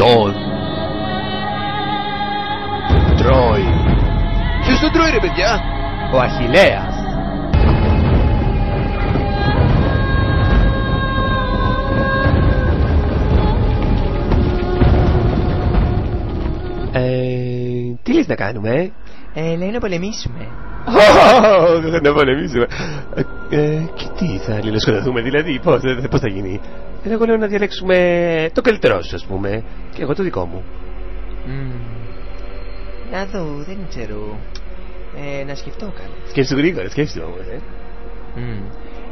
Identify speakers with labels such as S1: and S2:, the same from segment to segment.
S1: τον τρώει.
S2: Ποιος τον τρώει ρε παιδιά?
S1: Ο Αχιλλέας. Τι λες να κάνουμε?
S3: Λέει να πολεμήσουμε.
S1: Να πολεμήσουμε. Και τι, θα αλληλοσκοτωθούμε δηλαδή? Πώς θα γίνει? Εγώ λέω να διαλέξουμε το καλύτερό σου, ας πούμε, και εγώ το δικό μου.
S3: Να δω, δεν ξέρω. Να σκεφτώ καλά.
S1: Σκέφτου γρήγορα, σκέφτου όμως.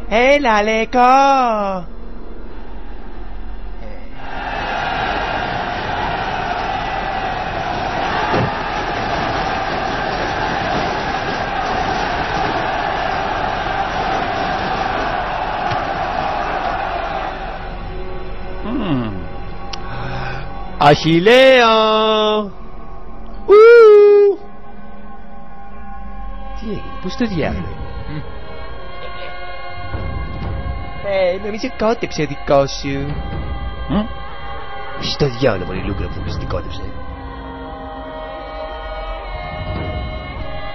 S3: Έλα Λεκό.
S1: Αχιλλέα! Τι έγινε, πού στο διάλογο?
S3: Νομίζω κότεψε ο δικό σου.
S1: Στο διάλογο μωρή Λούγκρα που νομίζεις τι κότεψε?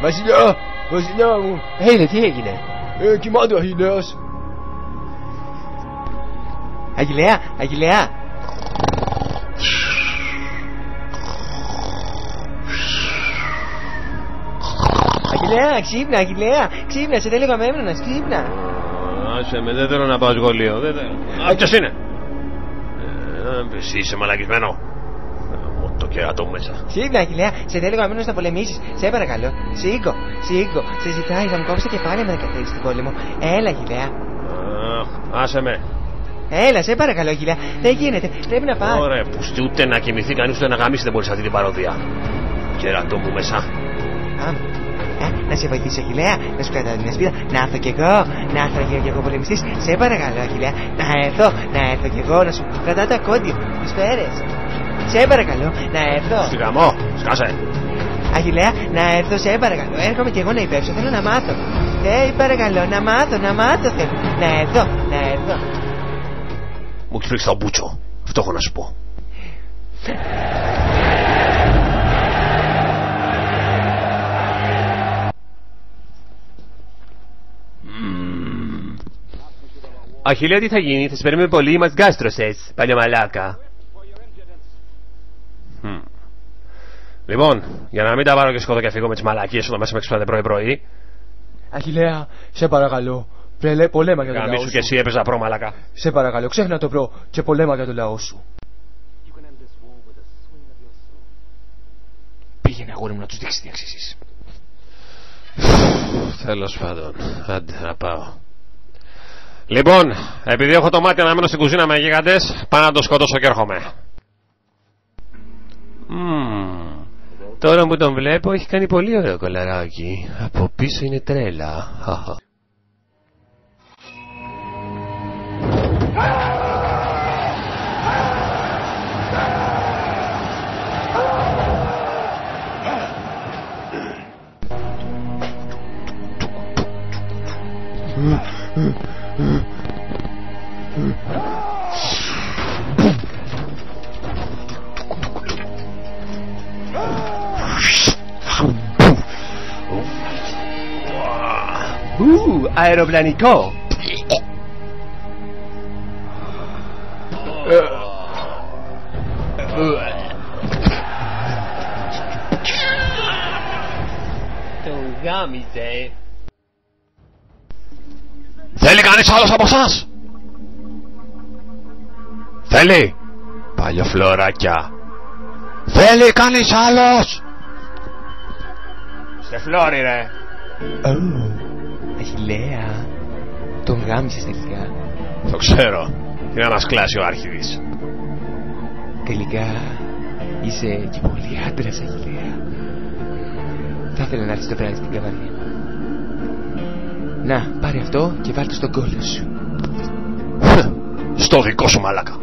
S2: Βασιλιά, βασιλιά μου.
S1: Τι έγινε?
S2: Κοιμάται ο Αχιλλέας.
S3: Αχιλλέα, Αχιλλέα. Αχιλλέα, ξύπνα, Αχιλλέα. Ξύπνα, σε τέλειο καμέμνονας, ξύπνα.
S1: Άσε με, δεν θέλω να πάω σχολείο, δεν θέλω. Ποιος είναι? Εσύ είσαι μαλακισμένο? Μου το κερατό μέσα.
S3: Ξύπνα, Αχιλλέα, σε τέλειο καμέμνονας να πολεμήσεις. Σε παρακαλώ, σήκω, σήκω. Σε ζητάει, θα μου κόψει τα κεφάλια με να κατέβεις στον πόλεμο. Έλα, Αχιλλέα.
S1: Άσε με.
S3: Έλα, σε παρακαλώ, Αχιλλέα. Δεν γίνεται, πρέπει να πάω.
S1: Ωραία, που ούτε να κοιμηθεί κανείς ούτε να γαμίσει δεν μπορείς αυτή την παροδία. Κερατό μου μέσα.
S3: Να σε βοηθήσω, Αχιλλέα, να σου κρατάω την ασπίδα. Να έρθω κι εγώ, να έρθω κι εγώ πολεμιστής. Σε παρακαλώ, Αχιλλέα, να έρθω κι εγώ, να σου κρατάω το ακόντιο, τις σφαίρες. Σε παρακαλώ, να έρθω.
S1: Στη γαμό, σκάσε.
S3: Αχιλλέα, να έρθω, σε παρακαλώ. Έρχομαι κι εγώ να υπέψω, θέλω να μάθω. Παρακαλώ, να μάθω θέλω. Να έρθω.
S1: Μου έχεις πρίξει το μπούτσο, αυτό έχω να σου πω. Αχιλλέα, τι θα γίνει, θα σε περιμένουμε πολύ, μας γκάστρωσες, παλιομαλάκα. Λοιπόν, για να μην τα πάρω και σκότω και φύγω με τις μαλακίες εδώ μέσα με ξυπνάτε πρωί.
S2: Αχιλλέα, σε παρακαλώ. Πολέμα για το λαό σου.
S1: Καμίσου και εσύ έπαιζα μαλακά.
S2: Σε παρακαλώ, ξέχνα το προ και πολέμα για το λαό σου.
S1: Πήγαινε αγόρι μου να τους δείξεις τι αξίσεις. Τέλος πάντων, άντε να πάω. Λοιπόν, επειδή έχω το μάτι να μένω στην κουζίνα με γίγαντες, πάω να το σκοτώσω και έρχομαι. Τώρα που τον βλέπω έχει κάνει πολύ ωραίο κολαράκι. Από πίσω είναι τρέλα. Αεροπλανικό. Τον γάμιζε. Θέλει κανείς άλλος από εσάς? Θέλει? Παλιοφλωράκια. Θέλει κανείς άλλος? Σε φλόρι ρε.
S3: Αχιλλέα, τον γάμισες τελικά.
S1: Το ξέρω. Τι να μας κλάσει ο Άρχιδης.
S3: Τελικά είσαι και πολύ άντρας, Αχιλλέα. Θα ήθελα να έρθεις το βράδυ στην καβαλή. Να, πάρε αυτό και βάλ' το στον κόλλο σου.
S1: Στο δικό σου μαλάκα.